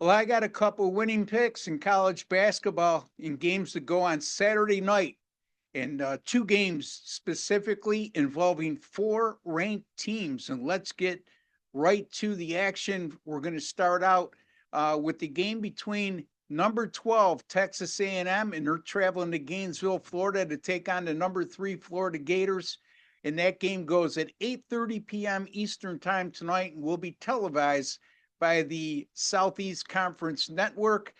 Well, I got a couple winning picks in college basketball in games that go on Saturday night, and two games specifically involving four ranked teams. And let's get right to the action. We're going to start out with the game between number 12 Texas A&M, and they're traveling to Gainesville, Florida, to take on the number 3 Florida Gators. And that game goes at 8:30 p.m. Eastern Time tonight and will be televised by the Southeast Conference Network.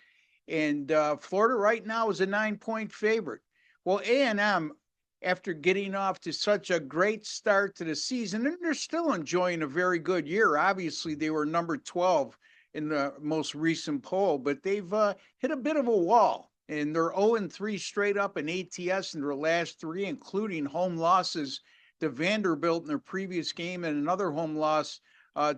And Florida right now is a 9-point favorite. Well, A&M, after getting off to such a great start to the season, and they're still enjoying a very good year. Obviously, they were number 12 in the most recent poll, but they've hit a bit of a wall. And they're 0-3 straight up in ATS in their last three, including home losses to Vanderbilt in their previous game and another home loss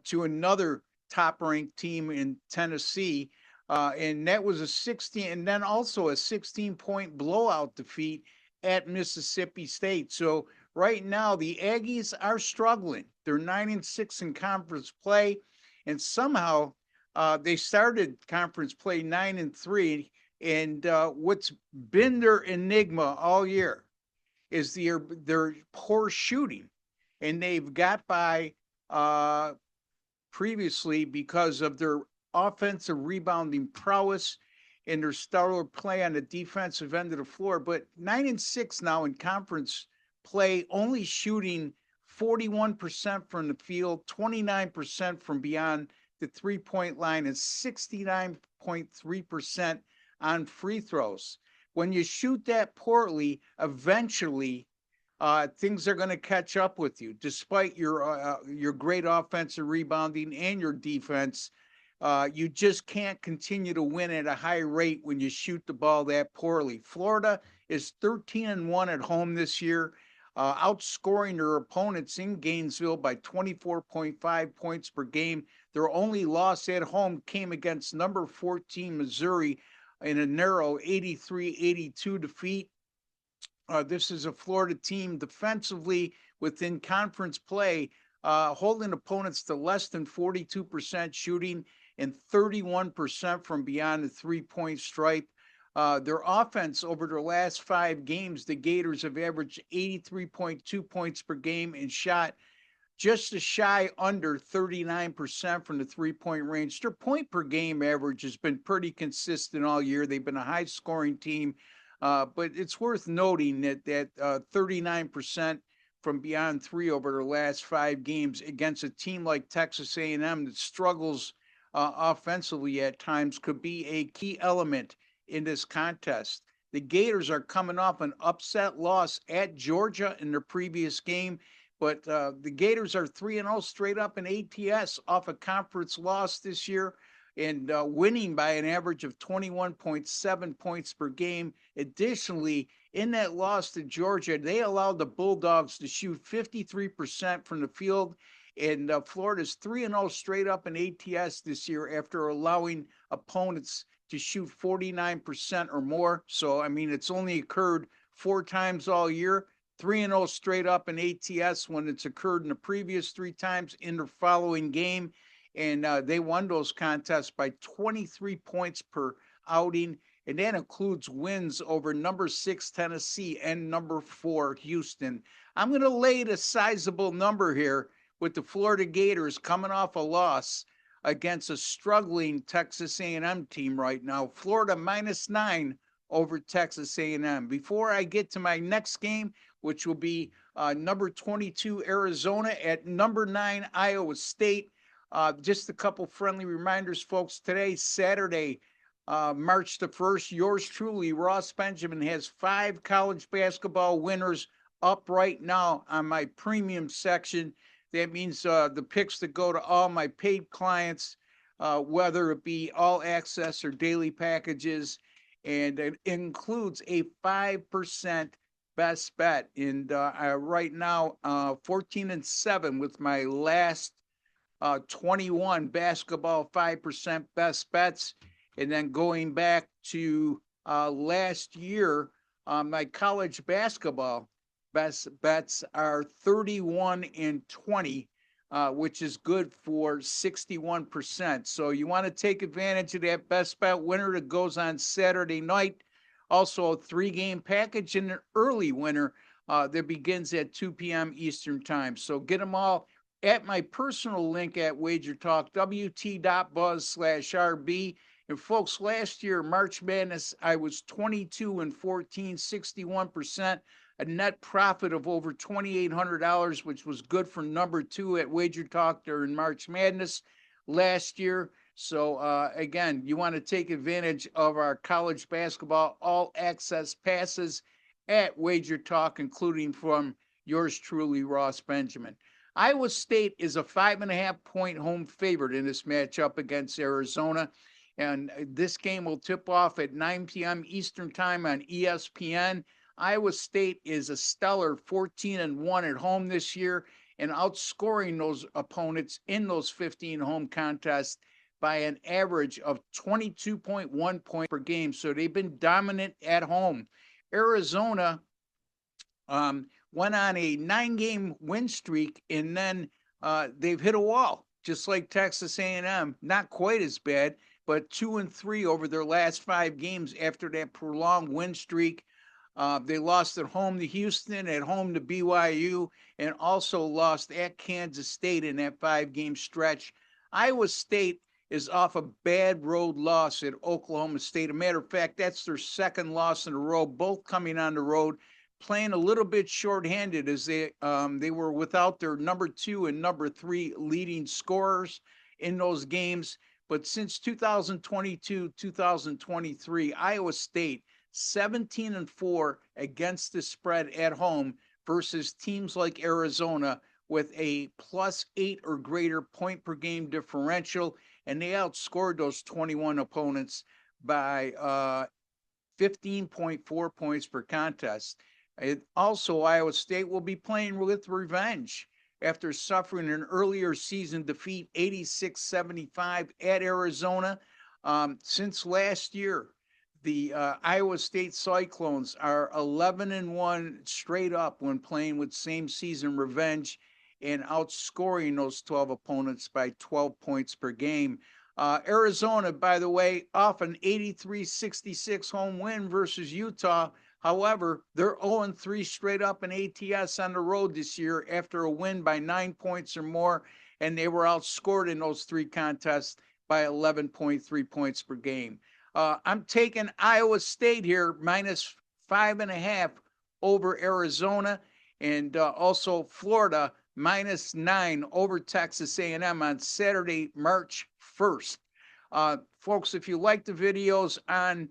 to another top ranked team in Tennessee. And that was a 16, and then also a 16-point blowout defeat at Mississippi State. So right now, the Aggies are struggling. They're 9-6 in conference play, and somehow they started conference play 9-3. And what's been their enigma all year is their poor shooting, and they've got by previously because of their offensive rebounding prowess and their stellar play on the defensive end of the floor. But 9-6 now in conference play, only shooting 41% from the field, 29% from beyond the 3-point line, and 69.3% on free throws. When you shoot that poorly, eventually things are going to catch up with you, despite your great offensive rebounding and your defense. You just can't continue to win at a high rate when you shoot the ball that poorly. Florida is 13-1 at home this year, outscoring their opponents in Gainesville by 24.5 points per game. Their only loss at home came against number 14 Missouri in a narrow 83-82 defeat. This is a Florida team defensively within conference play, holding opponents to less than 42% shooting and 31% from beyond the 3-point stripe. Their offense over their last 5 games, the Gators have averaged 83.2 points per game and shot just a shy under 39% from the 3-point range. Their point per game average has been pretty consistent all year. They've been a high scoring team. But it's worth noting that 39% from beyond 3 over their last 5 games against a team like Texas A&M that struggles offensively at times could be a key element in this contest. The Gators are coming off an upset loss at Georgia in their previous game, but the Gators are 3-0 straight up in ATS off a conference loss this year, and winning by an average of 21.7 points per game. Additionally, in that loss to Georgia, they allowed the Bulldogs to shoot 53% from the field, and Florida's 3-0 straight up in ATS this year after allowing opponents to shoot 49% or more. So, I mean, it's only occurred 4 times all year. 3-0 straight up in ATS when it's occurred in the previous 3 times in the following game. And they won those contests by 23 points per outing. And that includes wins over number 6 Tennessee and number 4 Houston. I'm going to lay a sizable number here with the Florida Gators coming off a loss against a struggling Texas A&M team right now. Florida -9 over Texas A&M. Before I get to my next game, which will be number 22 Arizona at number 9 Iowa State. Just a couple friendly reminders, folks. Today, Saturday, March the 1st, yours truly, Ross Benjamin, has 5 college basketball winners up right now on my premium section. That means the picks that go to all my paid clients, whether it be all access or daily packages. And it includes a 5% best bet. And right now, 14-7 with my last 21 basketball 5% best bets. And then going back to last year, my college basketball best bets are 31-20 which is good for 61%. So you want to take advantage of that best bet winner that goes on Saturday night. Also, a 3 game package and an early winner that begins at 2 p.m. Eastern Time. So get them all at my personal link at WagerTalk, wt.buzz/RB. And folks, last year, March Madness, I was 22 and 14, 61%, a net profit of over $2,800, which was good for number 2 at WagerTalk during March Madness last year. So, again, you want to take advantage of our college basketball all access passes at WagerTalk, including from yours truly, Ross Benjamin. Iowa State is a 5.5 point home favorite in this matchup against Arizona. And this game will tip off at 9 p.m. Eastern Time on ESPN. Iowa State is a stellar 14-1 at home this year and outscoring those opponents in those 15 home contests by an average of 22.1 points per game. So they've been dominant at home. Arizona went on a 9 game win streak, and then they've hit a wall, just like Texas A&M. Not quite as bad, but 2-3 over their last 5 games after that prolonged win streak. They lost at home to Houston, at home to BYU, and also lost at Kansas State in that 5 game stretch. Iowa State is off a bad road loss at Oklahoma State. A matter of fact, that's their second loss in a row, both coming on the road, playing a little bit shorthanded as they were without their number 2 and number 3 leading scorers in those games. But since 2022, 2023, Iowa State 17-4 against the spread at home versus teams like Arizona with a +8 or greater point per game differential, and they outscored those 21 opponents by 15.4 points per contest. Also, Iowa State will be playing with revenge after suffering an earlier season defeat 86-75 at Arizona. Since last year, the Iowa State Cyclones are 11-1 straight up when playing with same season revenge and outscoring those 12 opponents by 12 points per game. Arizona, by the way, off an 83-66 home win versus Utah. However, they're 0-3 straight up in ATS on the road this year after a win by 9 points or more, and they were outscored in those 3 contests by 11.3 points per game. I'm taking Iowa State here, -5.5 over Arizona, and also Florida, -9 over Texas A&M on Saturday, March 1st. Folks, if you like the videos on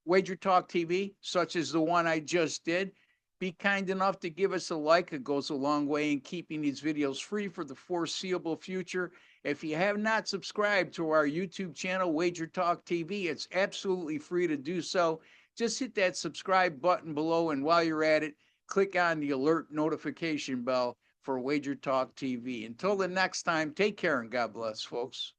WagerTalk TV, such as the one I just did, be kind enough to give us a like. It goes a long way in keeping these videos free for the foreseeable future. If you have not subscribed to our YouTube channel, WagerTalk TV, it's absolutely free to do so. Just hit that subscribe button below, and while you're at it, click on the alert notification bell for WagerTalk TV. Until the next time, take care and God bless, folks.